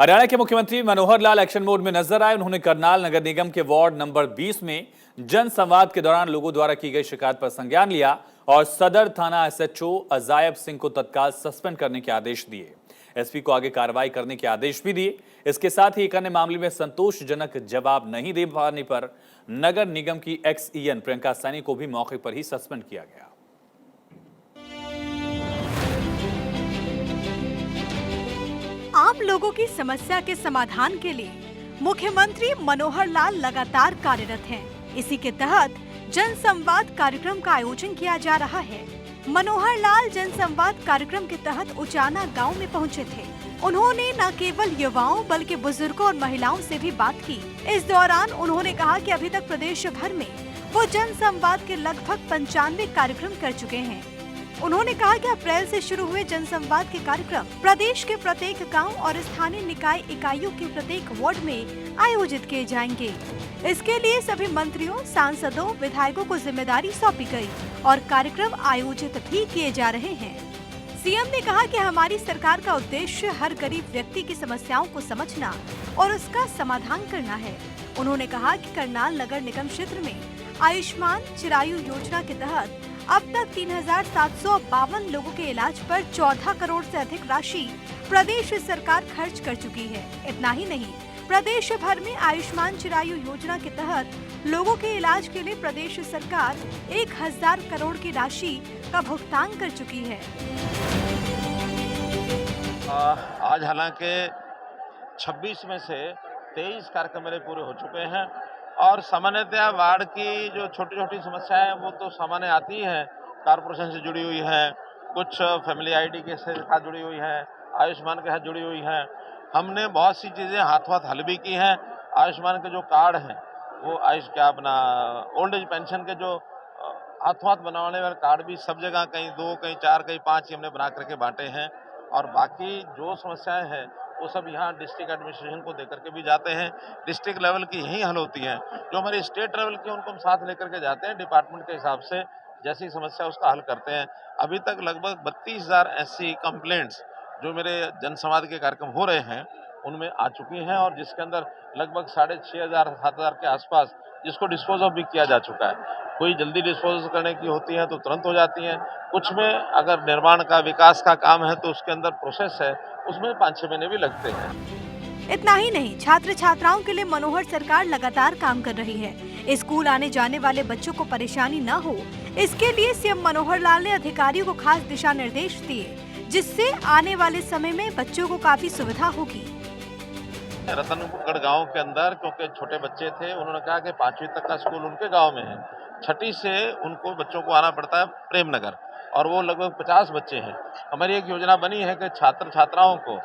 हरियाणा के मुख्यमंत्री Manohar Lal action mode में नजर आए। उन्होंने करनाल नगर निगम के वार्ड नंबर 20 में जन संवाद के दौरान लोगों द्वारा की गई शिकायत पर संज्ञान लिया और सदर थाना एसएचओ अजायब सिंह को तत्काल सस्पेंड करने के आदेश दिए। एसपी को आगे कार्रवाई करने के आदेश भी दिए। इसके साथ ही एक अन्य मामले में संतोषजनक जवाब नहीं दे पाने पर नगर निगम की एक्स-ईएन प्रियंका सैनी को भी मौके पर ही सस्पेंड किया गया। आम लोगों की समस्या के समाधान के लिए मुख्यमंत्री मनोहर लाल लगातार कार्यरत हैं। इसी के तहत जन संवाद कार्यक्रम का आयोजन किया जा रहा है। मनोहर लाल जन संवाद कार्यक्रम के तहत उचाना गांव में पहुंचे थे। उन्होंने न केवल युवाओं बल्कि बुजुर्गों और महिलाओं से भी बात की। इस दौरान उन्होंने कहा कि अभी तक प्रदेश भर में वो जन संवाद के लगभग 95 कार्यक्रम कर चुके हैं। उन्होंने कहा कि अप्रैल से शुरू हुए जन संवाद के कार्यक्रम प्रदेश के प्रत्येक गांव और स्थानीय निकाय इकाइयों के प्रत्येक वार्ड में आयोजित किए जाएंगे। इसके लिए सभी मंत्रियों, सांसदों, विधायकों को जिम्मेदारी सौंपी गई और कार्यक्रम आयोजित भी किए जा रहे हैं। सीएम ने कहा कि हमारी सरकार का उद्देश्य हर गरीब व्यक्ति की समस्याओं को समझना और उसका समाधान करना है। उन्होंने कहा कि करनाल नगर निगम क्षेत्र में आयुष्मान चिरायु योजना के तहत अब तक 3752 लोगों के इलाज पर 14 करोड़ से अधिक राशि प्रदेश सरकार खर्च कर चुकी है। इतना ही नहीं, प्रदेश भर में आयुष्मान चिरायु योजना के तहत लोगों के इलाज के लिए प्रदेश सरकार 1000 करोड़ की राशि का भुगतान कर चुकी है। आज हालांकि 26 में से 23 कार्यक्रम मेरे पूरे हो चुके हैं और सामान्यतः वार्ड की जो छोटी छोटी समस्याएं वो तो सामान्य आती हैं, कारपोरेशन से जुड़ी हुई हैं, कुछ फैमिली आईडी के साथ जुड़ी हुई हैं, आयुष्मान के साथ जुड़ी हुई हैं। हमने बहुत सी चीज़ें हाथों हल भी की हैं। आयुष्मान के जो कार्ड हैं वो अपना ओल्ड एज पेंशन के जो हाथों हाथ बनाने वाले कार्ड भी सब जगह कहीं 2, कहीं 4, कहीं 5 ही हमने बना करके बांटे हैं। और बाकी जो समस्याएं हैं वो सब यहाँ डिस्ट्रिक्ट एडमिनिस्ट्रेशन को देकर के भी जाते हैं। डिस्ट्रिक्ट लेवल की यही हल होती हैं। जो हमारी स्टेट लेवल की उनको हम साथ लेकर के जाते हैं, डिपार्टमेंट के हिसाब से जैसी समस्या उसका हल करते हैं। अभी तक लगभग 32,000 ऐसी कंप्लेंट्स जो मेरे जनसंवाद के कार्यक्रम हो रहे हैं उनमें आ चुकी हैं और जिसके अंदर लगभग 6,500-7,000 के आसपास जिसको डिस्पोज ऑफ भी किया जा चुका है। कोई जल्दी डिस्पोज करने की होती है तो तुरंत हो जाती हैं। कुछ में अगर निर्माण का, विकास का काम है तो उसके अंदर प्रोसेस है, उसमें 5-6 महीने भी लगते हैं। इतना ही नहीं, छात्र छात्राओं के लिए मनोहर सरकार लगातार काम कर रही है। स्कूल आने जाने वाले बच्चों को परेशानी न हो, इसके लिए सीएम मनोहर लाल ने अधिकारियों को खास दिशा निर्देश दिए, जिससे आने वाले समय में बच्चों को काफी सुविधा होगी। रतनगढ़ गांव के अंदर क्योंकि छोटे बच्चे थे, उन्होंने कहा कि 5वीं तक का स्कूल उनके गांव में है, 6ठी से उनको बच्चों को आना पड़ता है प्रेमनगर और वो लगभग 50 बच्चे हैं। हमारी एक योजना बनी है कि छात्र छात्राओं को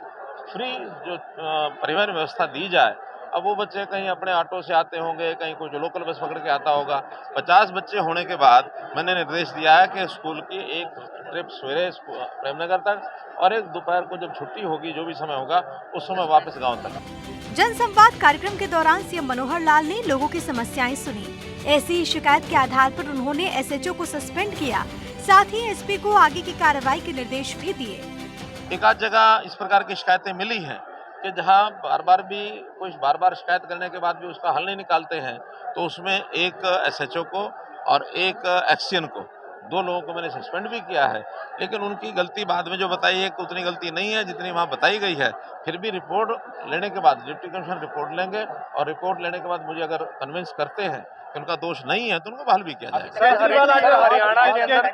फ्री जो परिवहन व्यवस्था दी जाए। अब वो बच्चे कहीं अपने ऑटो से आते होंगे, कहीं कोई जो लोकल बस पकड़ के आता होगा। 50 बच्चे होने के बाद मैंने निर्देश दिया है कि स्कूल की एक ट्रिप सवेरे प्रेमनगर तक और एक दोपहर को जब छुट्टी होगी, जो भी समय होगा उस समय वापस गाँव तक। जन संवाद कार्यक्रम के दौरान सीएम मनोहर लाल ने लोगों की समस्याएं सुनी। ऐसी शिकायत के आधार पर उन्होंने एसएचओ को सस्पेंड किया, साथ ही एसपी को आगे की कार्रवाई के निर्देश भी दिए। एक आध जगह इस प्रकार की शिकायतें मिली हैं कि जहां बार बार शिकायत करने के बाद भी उसका हल नहीं निकालते हैं, तो उसमें एक एसएचओ को और एक एक्सईएन को, 2 लोगों को मैंने सस्पेंड भी किया है। लेकिन उनकी गलती बाद में जो बताई है कि उतनी गलती नहीं है जितनी वहाँ बताई गई है। फिर भी रिपोर्ट लेने के बाद डिप्टी कमिश्नर रिपोर्ट लेंगे और रिपोर्ट लेने के बाद मुझे अगर कन्विंस करते हैं कि उनका दोष नहीं है तो उनको बहाल भी किया जाएगा। हरियाणा के अंदर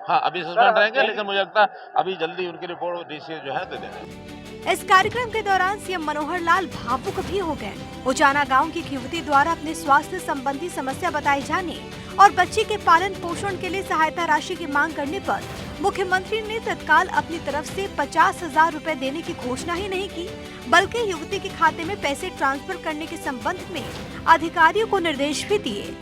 हाँ, अभी सस्पेंड रहेंगे, लेकिन मुझे लगता है अभी जल्दी उनकी रिपोर्ट डीसी जो है दे देंगे। इस कार्यक्रम के दौरान सीएम मनोहर लाल भावुक भी हो गए। उचाना गांव की एक युवती द्वारा अपने स्वास्थ्य संबंधी समस्या बताए जाने और बच्ची के पालन पोषण के लिए सहायता राशि की मांग करने पर मुख्यमंत्री ने तत्काल अपनी तरफ से 50,000 रुपए देने की घोषणा ही नहीं की, बल्कि युवती के खाते में पैसे ट्रांसफर करने के संबंध में अधिकारियों को निर्देश भी दिए।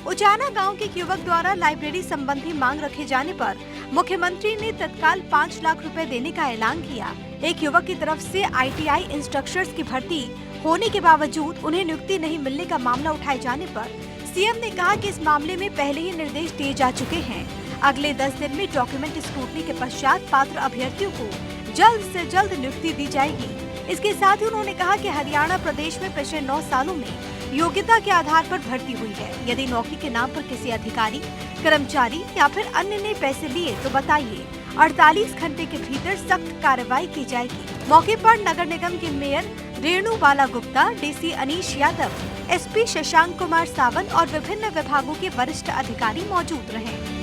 उचाना गांव के एक युवक द्वारा लाइब्रेरी संबंधी मांग रखे जाने पर मुख्यमंत्री ने तत्काल 5 लाख रुपए देने का ऐलान किया। एक युवक की तरफ से आईटीआई इंस्ट्रक्टर्स की भर्ती होने के बावजूद उन्हें नियुक्ति नहीं मिलने का मामला उठाए जाने पर सीएम ने कहा कि इस मामले में पहले ही निर्देश दिए जा चुके हैं। अगले 10 दिन में डॉक्यूमेंट स्क्रूटनी के पश्चात पात्र अभ्यर्थियों को जल्द से जल्द नियुक्ति दी जाएगी। इसके साथ ही उन्होंने कहा कि हरियाणा प्रदेश में पिछले 9 सालों में योग्यता के आधार पर भर्ती हुई है। यदि नौकरी के नाम पर किसी अधिकारी, कर्मचारी या फिर अन्य ने पैसे लिए तो बताइए, 48 घंटे के भीतर सख्त कार्रवाई की जाएगी। मौके पर नगर निगम के मेयर रेणु बाला गुप्ता, डीसी अनीश यादव, एसपी शशांक कुमार सावंत और विभिन्न विभागों के वरिष्ठ अधिकारी मौजूद रहे।